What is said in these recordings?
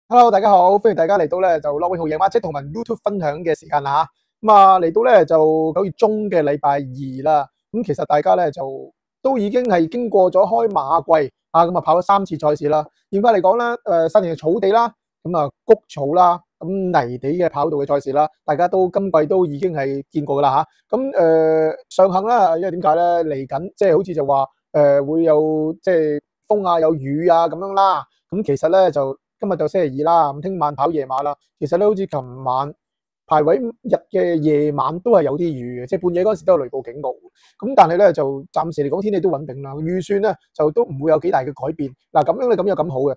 Hello，大家好，歡迎大家嚟到咧就樂永豪夜馬車同埋 YouTube 分享嘅時間啦嚇。嚟到咧就9月中嘅禮拜二啦。其實大家咧就都已經係經過咗開馬季啊，跑咗3次賽事啦。嚴格嚟講咧，沙田嘅草地啦，谷草啦，泥地嘅跑道嘅賽事啦，大家都今季都已經係見過噶啦嚇。上幸啦，因為點解咧嚟緊即係好似就話會有即係風啊有雨啊咁樣啦。其實咧就今日就星期二啦，聽晚跑夜馬啦。其實咧，好似琴晚排位日嘅夜晚都係有啲雨嘅，即係半夜嗰陣時都有雷暴警告。但係咧就暫時嚟講天氣都穩定啦，預算咧就都唔會有幾大嘅改變。嗱，咁樣你咁有咁好嘅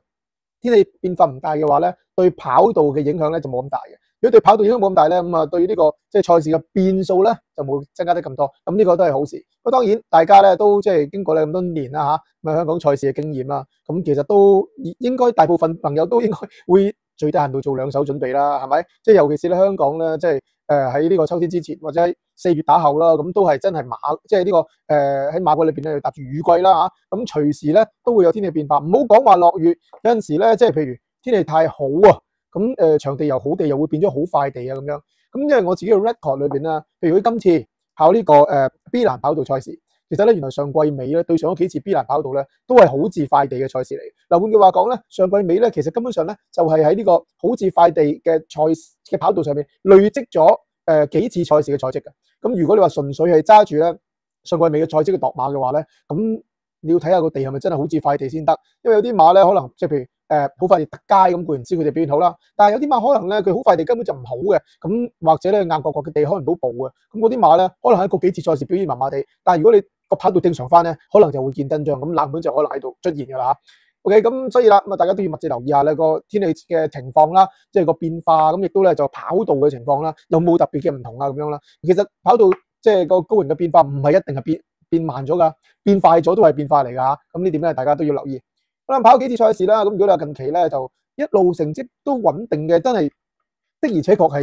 天氣變化唔大嘅話咧，對跑道嘅影響咧就冇咁大嘅。如果對跑道影響冇咁大咧，對呢個即係賽事嘅變數咧就冇增加得咁多。呢個都係好事。咁當然大家咧都即係經過咧咁多年啦嚇，香港賽事嘅經驗啦，其實都應該大部分朋友都應該會最低限度做兩手準備啦，係咪？即係尤其是咧香港咧，即係喺呢個秋天之前或者喺4月打後啦，咁都係真係即係呢個喺馬季裏邊咧要搭住雨季啦嚇，隨時咧都會有天氣變化。唔好講話落雨，有陣時咧即係譬如天氣太好啊，場地又好地又會變咗好快地啊咁樣。因為我自己嘅 record 裏邊啦，譬如佢今次跑呢個B 欄跑道賽事。其實咧，原來上季尾咧對上咗幾次 B 欄跑道咧，都係好似快地嘅賽事嚟。嗱，換句話講咧，上季尾咧，其實根本上咧就係喺呢個好似快地嘅賽嘅跑道上面累積咗幾次賽事嘅賽績嘅。咁如果你話純粹係揸住咧上季尾嘅賽績去度馬嘅話咧，咁你要睇下個地係咪真係好似快地先得。因為有啲馬咧可能即係譬如好快地特街咁，固然知佢哋表現好啦，但係有啲馬可能咧佢好快地根本就唔好嘅，咁或者咧硬角角嘅地開唔到步嘅，咁嗰啲馬咧可能喺嗰幾次賽事表現麻麻地，但係如果你個跑道正常翻咧，可能就會見真章，咁冷門就可能喺度出現㗎啦嚇。OK，咁所以啦，大家都要密切留意下咧個天氣嘅情況啦，即係個變化，咁亦都咧就跑道嘅情況啦，有冇特別嘅唔同啊咁樣啦。其實跑道即係個高型嘅變化唔係一定係變慢咗㗎，變快咗都係變化嚟㗎嚇。咁呢點咧大家都要留意。可能跑幾次賽事啦，咁如果你話近期咧就一路成績都穩定嘅，真係的而且確係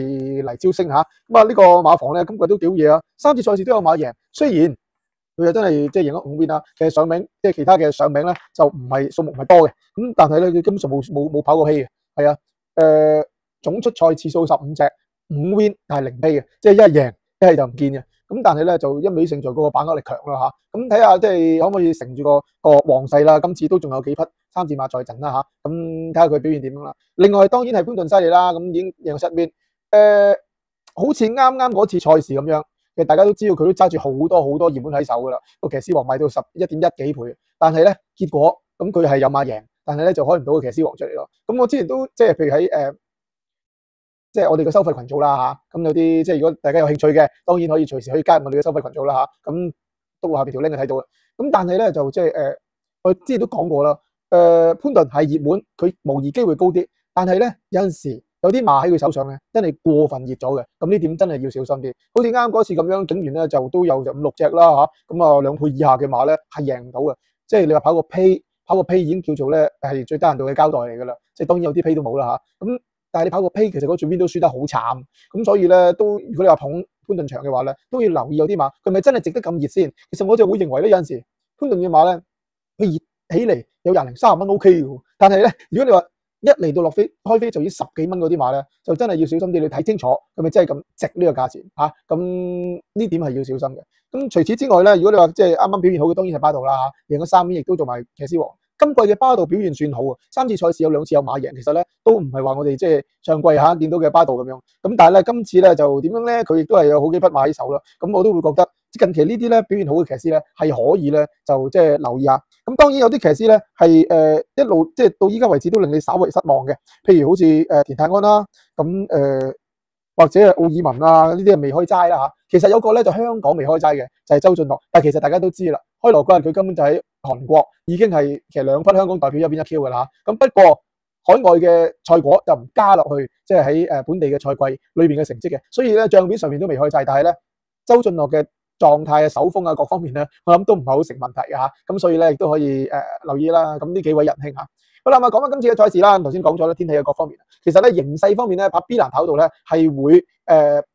黎招星嚇。呢個馬房咧今季都幾好嘢啊，3次賽事都有馬贏，雖然佢又真係即係贏咗5 win 啦，其實上名即係其他嘅上名咧就唔係數目唔係多嘅，但係咧佢根本上冇跑過稀嘅，係啊，總出賽次數15隻5 win，但係0稀嘅，即係一係贏一係就唔見嘅。但係咧就一味勝在嗰個把握力強啦嚇，咁睇下即係可唔可以乘住個旺勢啦，今次都仲有幾匹3字馬在陣啦嚇，咁睇下佢表現點樣啦。另外當然係潘頓犀利啦，咁已經贏7 win，好似啱啱嗰次賽事咁樣，其實大家都知道佢都揸住好多熱門喺手噶啦，個騎師王賣到11.1幾倍，但係咧結果咁佢係有馬贏，但係咧就開唔到個騎師王出嚟咯。咁我之前都即係譬如喺即係我哋嘅收費群組啦嚇，咁有啲即係如果大家有興趣嘅，當然可以隨時可以加入我哋嘅收費群組啦嚇。咁都下邊條 link 睇到嘅。咁但係咧就即係我之前都講過啦，潘頓係熱門，佢模擬機會高啲，但係咧有陣時有啲馬喺佢手上咧真係過分熱咗嘅，咁呢點真係要小心啲。好似啱嗰次咁樣，竟然咧就都有5、6隻啦嚇，咁2倍以下嘅馬咧係贏唔到嘅，即係你話跑個批已經叫做咧係最低限度嘅交代嚟㗎啦，即係當然有啲批都冇啦嚇，咁。但係你跑個批，其實嗰最邊都輸得好慘，咁所以咧都如果你話捧潘頓場嘅話咧，都要留意有啲馬佢咪真係值得咁熱先。其實我就會認為咧有陣時潘頓嘅馬咧，佢熱起嚟有20零30蚊 OK 嘅，但係咧如果你話一嚟到落飛開飛就已經10幾蚊嗰啲馬咧，就真係要小心啲，你睇清楚佢咪真係咁值呢個價錢嚇，咁呢點係要小心嘅。咁除此之外咧，如果你話即係啱啱表現好嘅，當然係巴道啦嚇，贏咗3年亦都做埋騎師王。今季嘅巴道表現算好啊，3次賽事有2次有馬贏，其實咧都唔係話我哋即係上季嚇見到嘅巴道咁樣。咁但係咧今次咧就點樣咧？佢亦都係有好幾匹馬喺手啦。咁我都會覺得近期呢啲咧表現好嘅騎師咧係可以咧就即係留意下。咁當然有啲騎師咧係一路即係到依家為止都令你稍為失望嘅，譬如好似田泰安啦，咁或者係奧爾文啊呢啲係未開齋啦嚇。其實有個咧就香港未開齋嘅就係周俊樂，但係其實大家都知啦，開鑼嗰日佢根本就喺韓國已經係其實2匹香港代表一邊一 Q 㗎啦。咁不過海外嘅賽果就唔加落去，即係喺本地嘅賽季裏邊嘅成績嘅，所以咧帳面上面都未開齋。但係咧周俊樂嘅狀態啊、手風啊各方面咧，我諗都唔係好成問題嘅嚇。咁所以咧亦都可以留意啦。咁呢幾位仁兄嚇。好啦，講翻今次嘅賽事啦。頭先講咗啦，天氣嘅各方面，其實咧形勢方面咧，跑 B 欄跑道咧係會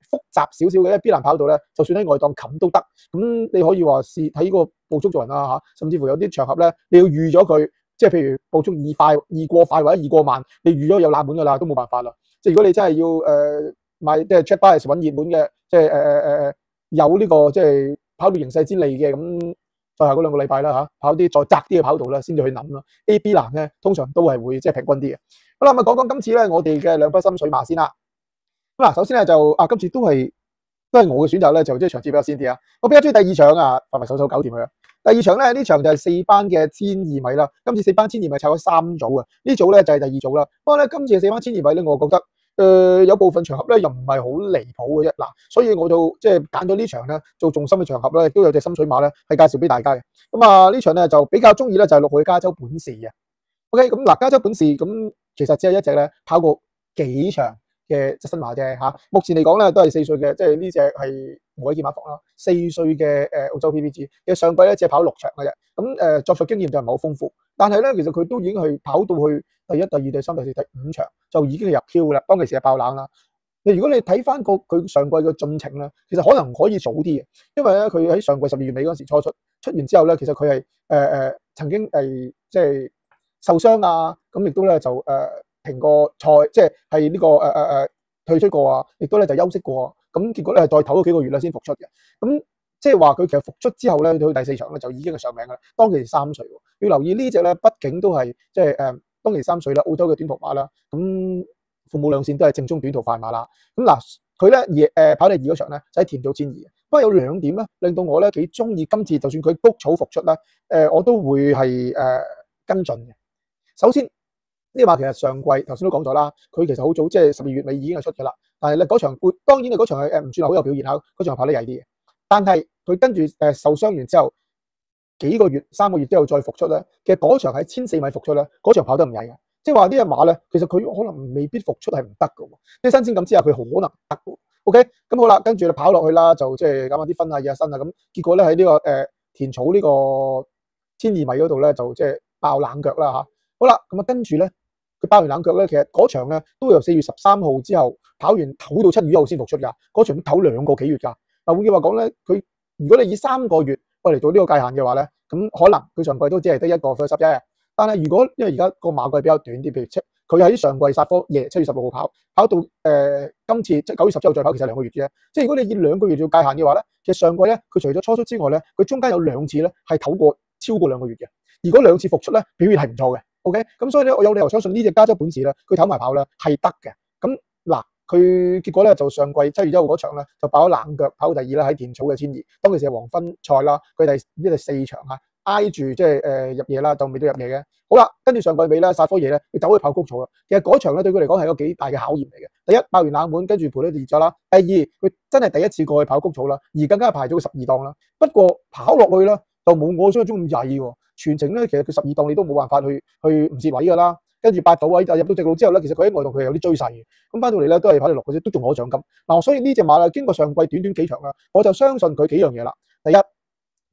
複雜少少嘅，因為 B 欄跑道咧，就算喺外檔冚都得。咁你可以話試睇個步速做人啦嚇，甚至乎有啲場合咧，你要預咗佢即係譬如步速易過快或者易過慢，你預咗有冷門㗎啦，都冇辦法啦。即係如果你真係要買即係 Jack Bias 揾熱門嘅，即係有呢個即係跑道形勢之利嘅，咁再下嗰2個禮拜啦嚇，跑啲再窄啲嘅跑道啦，先至去諗啦。A、B 欄咧通常都係會即係平均啲嘅。好啦，咁講講今次咧我哋嘅兩匹心水馬先啦。咁嗱，首先咧就今次都係我嘅選擇咧，就即係場次比較先啲啊。我比較中意第2場啊，快手搞掂佢啊。第2場咧呢場就係4班嘅1200米啦。今次4班1200米拆咗3組啊，呢組咧就係第2組啦。不過咧今次嘅4班1200米咧，我覺得有部分場合咧又唔係好離譜嘅啫。嗱，所以我就即係揀咗呢場咧做重心嘅場合咧，亦都有隻心水馬咧係介紹俾大家嘅。咁啊呢場咧就比較中意咧就係6號嘅加州本事嘅。OK， 咁嗱加州本事咁其實只係一隻咧跑過幾場嘅質新馬啫嚇，目前嚟講咧都係4歲嘅，即係呢隻係無起見馬房啦。4歲嘅澳洲 PPG 嘅上季咧只係跑6場嘅啫，咁作賽經驗就唔係好豐富，但係咧其實佢都已經係跑到去第1、第2、第3、第4、第5場就已經係入 Q 啦。當其時係爆冷啦。如果你睇翻佢上季嘅進程咧，其實可能可以早啲嘅，因為咧佢喺上季12月尾嗰陣時初出完之後咧，其實佢係曾經即係受傷啊，咁亦都咧就停過賽，即係呢個退出過啊，亦都咧就休息過啊，咁結果咧再唞咗幾個月咧先復出嘅。咁即係話佢其實復出之後咧，到第4場咧就已經係上名噶啦。當其時3歲，要留意呢隻咧，畢竟都係即係當其時3歲啦，澳洲嘅短途馬啦，咁父母兩線都係正宗短途快馬啦。咁嗱，佢咧跑第2嗰場咧就喺田島千二嘅。不過有2點咧令到我咧幾中意今次，就算佢谷草復出咧，我都會係跟進嘅。首先呢個馬其實上季頭先都講咗啦，佢其實好早即係12月尾已經係出嘅啦。但係咧嗰場當然嗰場係唔算係好有表現啦，嗰場係跑得曳啲嘅。但係佢跟住受傷完之後幾個月3個月之後再復出咧，其實嗰場喺1400米復出咧，嗰場跑得唔曳嘅。即係話呢隻馬咧，其實佢可能未必復出係唔得嘅喎，即係新鮮感之下佢可能得嘅。OK， 咁好啦，跟住就跑落去啦，就即係減下啲分啊、熱下身啊，咁結果咧喺呢個田草呢個1200米嗰度咧就即係爆冷腳啦嚇。好啦，咁啊跟住咧佢爆完冷腳咧，其實嗰場咧都由4月13號之後跑完唞到7月1號先復出㗎，嗰場都唞2個幾月㗎。嗱換句話講咧，佢如果你以3個月嚟做呢個界限嘅話咧，咁可能佢上季都只係得1個 first up 啫。但係如果因為而家個馬季比較短啲，譬如佢喺上季殺科夜7月16號跑到今次即係9月17號再跑，其實2個月啫。即係如果你以2個月做界限嘅話咧，其實上季咧佢除咗初出之外咧，佢中間有2次咧係唞過超過2個月嘅，而嗰2次復出咧表現係唔錯嘅。OK， 咁所以咧我有理由相信呢隻加州本事咧，佢唞埋跑咧係得嘅。咁嗱，佢結果咧就上季7月1號嗰場咧就爆咗冷腳，跑到第2啦，喺田草嘅1200，當其時係黃昏賽啦，佢第4場啊。挨住即係入夜啦，就未到入夜嘅。好啦，跟住上季尾咧，殺科夜咧，佢走去跑谷草啦。其實嗰場咧對佢嚟講係一個幾大嘅考驗嚟嘅。第一，爆完冷門，跟住賠咗跌咗啦。第二，佢真係第一次過去跑谷草啦，而更加排咗個12檔啦。不過跑落去啦，就冇我想象中咁曳喎。全程咧，其實佢12檔你都冇辦法去唔蝕位㗎啦。跟住8到位，入到直路之後咧，其實佢喺外檔佢有啲追勢嘅。咁翻到嚟咧都係跑第6嘅啫，都仲攞獎金。嗱，所以呢隻馬啦，經過上季短短幾場啦，我就相信佢幾樣嘢啦。第一，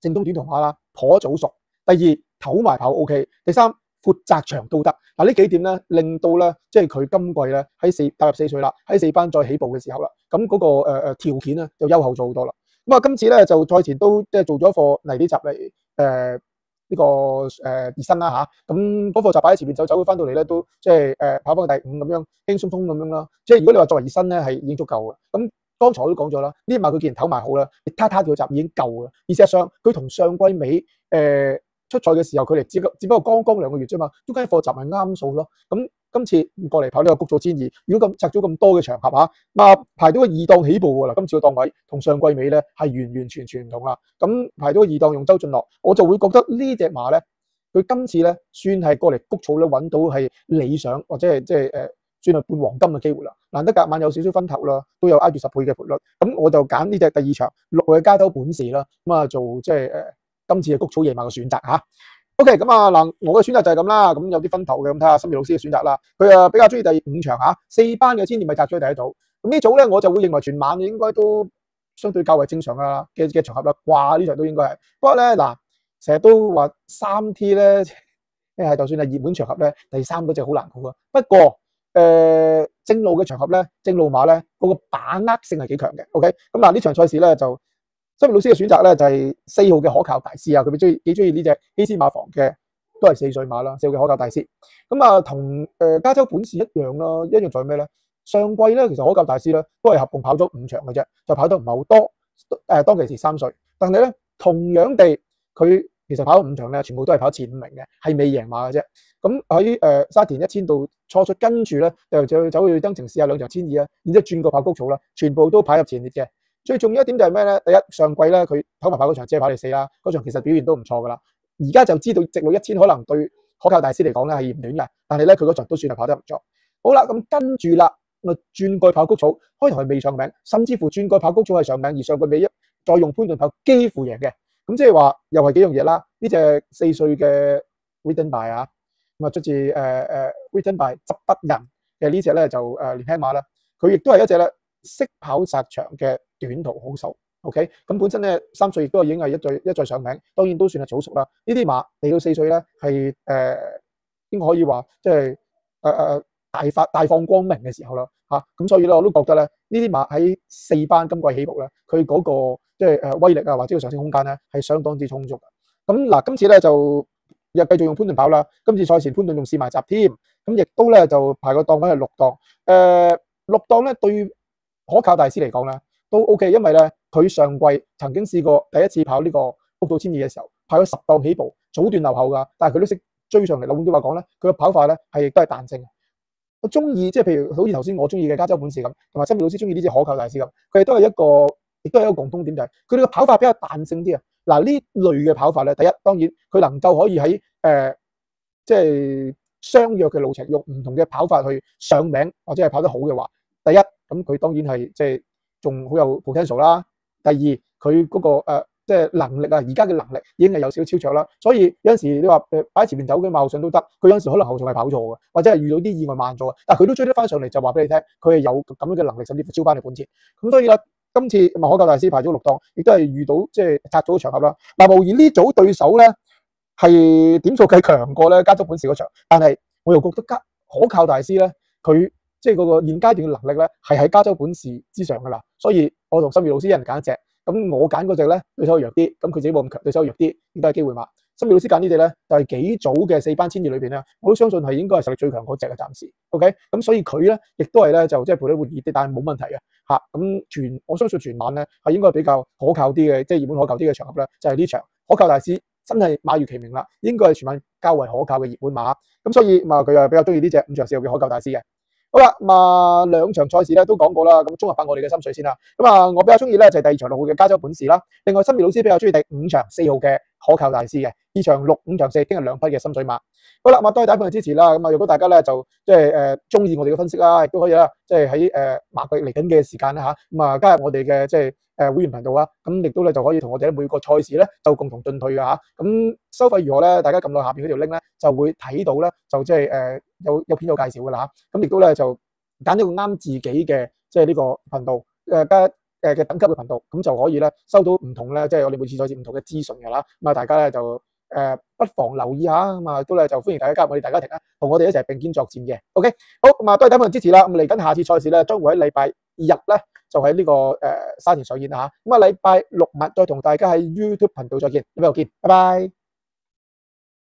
正宗短途馬啦，頗早熟。第二，唞埋跑 OK。第三，闊窄長都得。嗱，呢幾點咧，令到咧，即係佢今季咧喺踏入4歲啦，喺4班再起步嘅時候啦，咁嗰個條件咧就優厚咗好多啦。咁啊，今次咧就賽前都即係做咗課泥地集嚟呢個熱身啦嚇。咁嗰課集擺喺前面走翻到嚟咧，都即係跑翻第5咁樣輕鬆鬆咁樣啦。即係如果你話作為熱身咧，係已經足夠嘅。咁剛才我都講咗啦，呢馬佢既然唞埋好啦，你他條集已經夠啦。而事實上，佢同上季尾出賽嘅時候，佢哋只不過剛剛2個月啫嘛，中間課集咪啱數咯。咁今次過嚟跑呢個谷草1200，如果咁拆咗咁多嘅場合嚇，排到個2檔起步喎啦。今次個檔位同上季尾咧係完全唔同啦。咁排到個2檔用周俊樂，我就會覺得呢隻馬咧，佢今次咧算係過嚟谷草咧揾到係理想或者係即係算係半黃金嘅機會啦。難得隔晚有少少分頭啦，都有挨住10倍嘅賠率。咁我就揀呢隻第2場6號嘅加州本事啦。咁啊做即係今次嘅谷草夜馬嘅選擇嚇。OK， 咁啊嗱，我嘅選擇就係咁啦。咁有啲分頭嘅，咁睇下心怡老師嘅選擇啦。佢比較中意第5場嚇，4班嘅1200咪摘咗第1組。咁呢組咧，我就會認為全晚應該都相對較為正常嘅場合啦。掛呢場都應該係。不過咧嗱，成日都話3T 咧，係就算係熱門場合咧，第3嗰隻好難估啊。不過正路嘅場合咧，正路馬咧，嗰個把握性係幾強嘅。OK， 咁嗱呢場賽事咧就。心怡老師嘅選擇咧就係4號嘅可靠大師啊，佢幾中意呢隻希斯馬房嘅都係4歲馬啦，4號嘅可靠大師。咁啊，同加州本事一樣啦，一樣在咩咧？上季咧，其實可靠大師咧都係合共跑咗5場嘅啫，就跑得唔係好多。當其時3歲，但係咧同樣地，佢其實跑咗5場咧，全部都係跑前5名嘅，係未贏馬嘅啫。咁喺沙田1000度初出，跟住咧就走去登城試下2場1200啊，然之後轉過跑谷草啦，全部都跑入前列嘅。最重要一點就係咩咧？第一，上季咧佢跑嗰場只係跑第4啦，嗰場其實表現都唔錯噶啦。而家就知道直路1000可能對可靠大師嚟講咧係嫌短嘅，但係咧佢嗰場都算係跑得唔錯。好啦，咁跟住啦，我轉過跑谷草，開頭係未上名，甚至乎轉過跑谷草係上名，而上季尾再用潘頓跑幾乎贏嘅。咁即係話又係幾樣嘢啦。呢隻4歲嘅 Written By 啊，咁啊出自Written By 執筆人嘅呢隻咧就年輕馬啦，佢亦都係一隻咧識跑殺場嘅短途好手。OK， 咁本身咧3歲亦都已經係一再上名，當然都算係早熟啦。呢啲馬嚟到4歲咧係應該可以話即係大放光明嘅時候啦嚇。咁所以咧我都覺得咧呢啲馬喺4班今季起步咧，佢嗰個即係威力啊或者個上升空間咧係相當之充足嘅。咁嗱，今次咧就又繼續用潘頓跑啦。今次賽前潘頓仲試埋閘添，咁亦都咧就排個檔位係6檔。6檔咧對可靠大師嚟講咧都 OK， 因為咧佢上季曾經試過第一次跑呢個谷到1200嘅時候，跑咗10檔起步，早段留後㗎，但係佢都識追上嚟。換句話講咧，佢嘅跑法咧亦都係彈性。我中意即係譬如好似頭先我中意嘅加州本事咁，同埋森美老師中意呢隻可靠大師咁，佢哋都係亦都係一個共通點，就係佢哋嘅跑法比較彈性啲啊。嗱，呢類嘅跑法咧，第一當然佢能夠可以喺即係相約嘅路程用唔同嘅跑法去上名或者係跑得好嘅話，第一咁佢當然係即係仲好有 potential 啦。第二佢嗰個即係能力啊，而家嘅能力已經係有少少超卓啦。所以有陣時你話擺喺前面走嘅馬後上都得，佢有陣時可能後仲係跑錯嘅，或者係遇到啲意外慢咗，但係佢都追得翻上嚟，就話俾你聽，佢係有咁樣嘅能力，甚至乎超班嘅本錢。咁所以啦，今次可靠大師排咗6檔，亦都係遇到即係拆組嘅場合啦。嗱，無疑呢組對手咧係點數計強過咧加州本事嗰場，但係我又覺得可靠大師咧，佢即係嗰個現階段嘅能力咧係喺加州本事之上噶啦。所以我同森美老師一人揀一隻。咁我揀嗰隻咧對手弱啲，咁佢自己冇咁強，對手弱啲，亦都係機會馬。森美老師揀呢隻咧就係幾組嘅4班千二裏邊咧，我都相信係應該係實力最強嗰隻嘅暫時。OK， 咁所以佢咧亦都係咧就即係賠得會熱啲，但係冇問題嘅嚇。咁我相信全晚咧係應該比較可靠啲嘅，即係熱門可靠啲嘅場合咧，就係呢場可靠大師真係馬如其名啦，應該係全晚較為可靠嘅熱門馬。咁所以佢又比較中意呢隻5場4號嘅可靠大師嘅。好啦，2場賽事咧都講過啦，咁綜合翻我哋嘅心水先啦。我比較中意咧就係第2場6號嘅加州本事啦。另外，森美老師比較中意第5場4號嘅可靠大師嘅。2場6、5場4今日2匹嘅心水馬。好啦，多謝大家嘅支持啦。如果大家咧就即係中意我哋嘅分析啦，亦都可以啦，即係喺馬季嚟緊嘅時間啦嚇，加入我哋嘅即係會員頻道啊，咁亦都咧就可以同我哋每個賽事咧就共同進退嘅嚇。咁收費如何咧？大家撳落下邊嗰條 link 咧就會睇到咧，就即係有片有介紹嘅啦嚇。咁亦都咧就揀咗個啱自己嘅即係呢個頻道嘅等級嘅頻道，咁就可以咧收到唔同咧即係我哋每次賽事唔同嘅資訊嘅啦。大家咧就不妨留意下，都咧就歡迎大家加入我哋大家庭啦，同我哋一齊並肩作戰嘅。OK， 好，多謝大家支持啦。嚟緊下次賽事咧將會喺禮拜日咧就喺呢個沙田上演啦嚇。禮拜6晚再同大家喺 YouTube 頻道再見，禮拜六見，拜拜。